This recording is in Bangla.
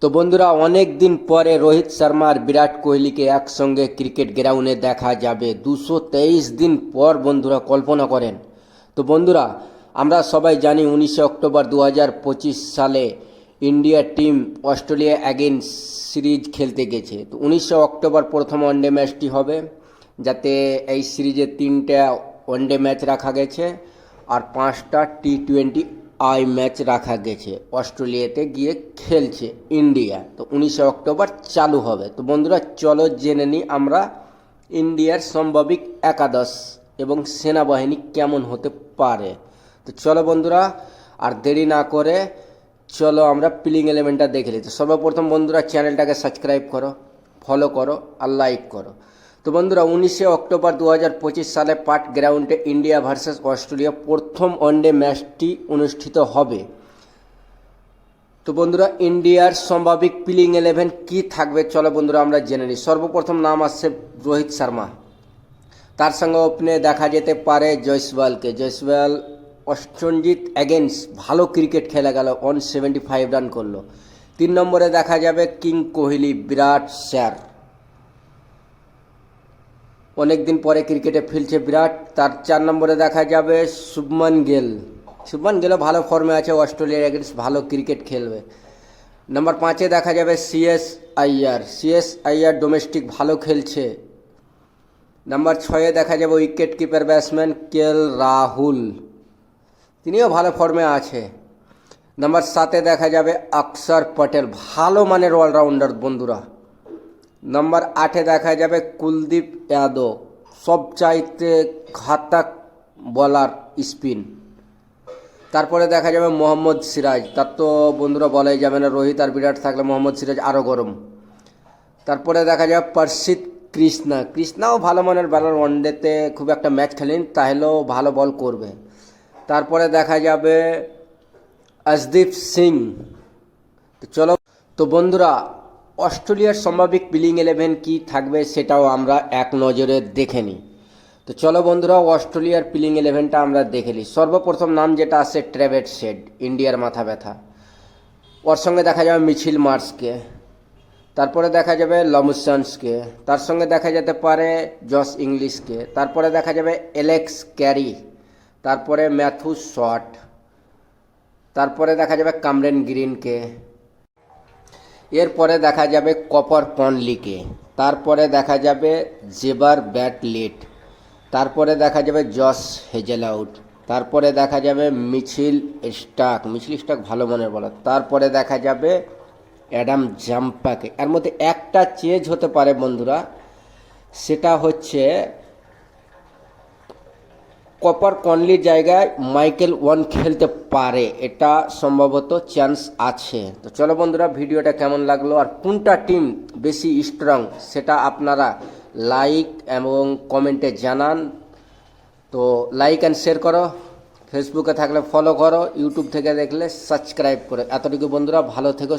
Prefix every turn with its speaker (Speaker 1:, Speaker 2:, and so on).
Speaker 1: তো বন্ধুরা, অনেক দিন পরে রোহিত শর্মা আর বিরাট কোহলিকে একসঙ্গে ক্রিকেট গ্রাউন্ডে দেখা যাবে। 223 দিন পর বন্ধুরা, কল্পনা করেন। তো বন্ধুরা, আমরা সবাই জানি 19 অক্টোবর 2025 সালে India team Australia against series খেলতে গেছে। তো 19 অক্টোবর প্রথম ওয়ানডে ম্যাচটি হবে, যাতে এই সিরিজে 3টা ওয়ানডে ম্যাচ রাখা গেছে আর 5টা টি-20 ম্যাচ রাখা গেছে। অস্ট্রেলিয়াতে গিয়ে খেলছে ইন্ডিয়া। তো 19 অক্টোবর চালু হবে। তো বন্ধুরা, চলো জেনে নিই আমরা ইন্ডিয়ার সম্ভাবিক একাদশ এবং সেনাবাহিনী কেমন হতে পারে। তো চলো বন্ধুরা, আর দেরি না করে চলো আমরা প্লেইং এলেভেনটা দেখে নিই। তো সর্বপ্রথম বন্ধুরা, চ্যানেলটাকে সাবস্ক্রাইব করো, ফলো করো আর লাইক করো। তো বন্ধুরা, 19 অক্টোবর 2025 সালে পার্ক গ্রাউন্ডে ইন্ডিয়া ভার্সেস অস্ট্রেলিয়া প্রথম ওয়ানডে ম্যাচটি অনুষ্ঠিত হবে। তো বন্ধুরা, ইন্ডিয়ার সম্ভাবিক প্লেইং এলেভেন কী থাকবে চলো বন্ধুরা আমরা জেনে নিই। সর্বপ্রথম নাম আসছে রোহিত শর্মা, তার সঙ্গে ওপেনে দেখা যেতে পারে জয়সওয়ালকে। জয়সওয়াল অস্ট্রেলিয়া অ্যাগেন্স্ট ভালো ক্রিকেট খেলে গেল, 175 রান করলো। 3 নম্বরে দেখা যাবে কিং কোহলি, বিরাট স্যার, অনেক দিন পরে ক্রিকেটে ফিরছে বিরাট। তার 4 নম্বরে দেখা যাবে শুভমান গিল। শুভমান গিলও ভালো ফর্মে আছে, অস্ট্রেলিয়ার এগেন্স্ট ভালো ক্রিকেট খেলবে। নম্বর 5-এ দেখা যাবে CS Iyer. CS Iyer domestic ভালো খেলছে। নম্বর 6-এ দেখা যাবে wicket keeper batsman KL Rahul, তিনিও ভালো ফর্মে আছে। নম্বর 7-এ দেখা যাবে অক্ষর পটেল, ভালো মানের অলরাউন্ডার বন্ধুরা। নম্বর 8-এ দেখা যাবে কুলদীপ যাদব, সবচাইতে ঘাতক বলার স্পিন। তারপরে দেখা যাবে মোহাম্মদ সিরাজ, তার তো বন্ধুরা বলাই যাবে না, রোহিত আর বিরাট থাকলে মোহাম্মদ সিরাজ আরও গরম। তারপরে দেখা যাবে প্রসিদ্ধ কৃষ্ণা। কৃষ্ণাও ভালো মানের বলার, ওয়ানডেতে খুব একটা ম্যাচ খেলেন, তাহলেও ভালো বল করবে। তারপরে দেখা যাবে অর্শদীপ সিং। তো চলো, তো বন্ধুরা, অস্ট্রেলিয়ার সম্ভাবিক প্লেইং এলেভেন কী থাকবে সেটাও আমরা এক নজরে দেখে নিই। তো চলো বন্ধুরা, অস্ট্রেলিয়ার প্লেইং এলেভেনটা আমরা দেখে নিই। সর্বপ্রথম নাম যেটা আছে ট্রেভিস হেড, ইন্ডিয়ার মাথা ব্যথা। ওর সঙ্গে দেখা যাবে মিচেল মার্শকে। তারপরে দেখা যাবে লমসনসকে। তার সঙ্গে দেখা যেতে পারে জশ ইংলিশকে। তারপরে দেখা যাবে অ্যালেক্স ক্যারি। তারপরে ম্যাথু শট। তারপরে দেখা যাবে কামরেন গ্রিনকে। এরপরে দেখা যাবে কপার কনলিকে। তারপরে দেখা যাবে জেবার ব্যাটলিট। তারপরে দেখা যাবে জশ হেজেলউড। তারপরে দেখা যাবে মিচেল স্টার্ক। মিচেল স্টার্ক ভালো মানের বলার। তারপরে দেখা যাবে অ্যাডাম জাম্পাকে। এর মধ্যে একটা চেঞ্জ হতে পারে বন্ধুরা, সেটা হচ্ছে কপার কনলির জায়গায় মাইকেল ওয়ান খেলতে পারে, এটা সম্ভবত চান্স আছে। তো চলো বন্ধুরা, ভিডিওটা কেমন লাগলো আর কোনটা টিম বেশি স্ট্রং সেটা আপনারা লাইক এবং কমেন্টে জানান। তো লাইক অ্যান্ড শেয়ার করো, ফেসবুকে থাকলে ফলো করো, ইউটিউব থেকে দেখলে সাবস্ক্রাইব করো। এতটুকু বন্ধুরা, ভালো থেকো।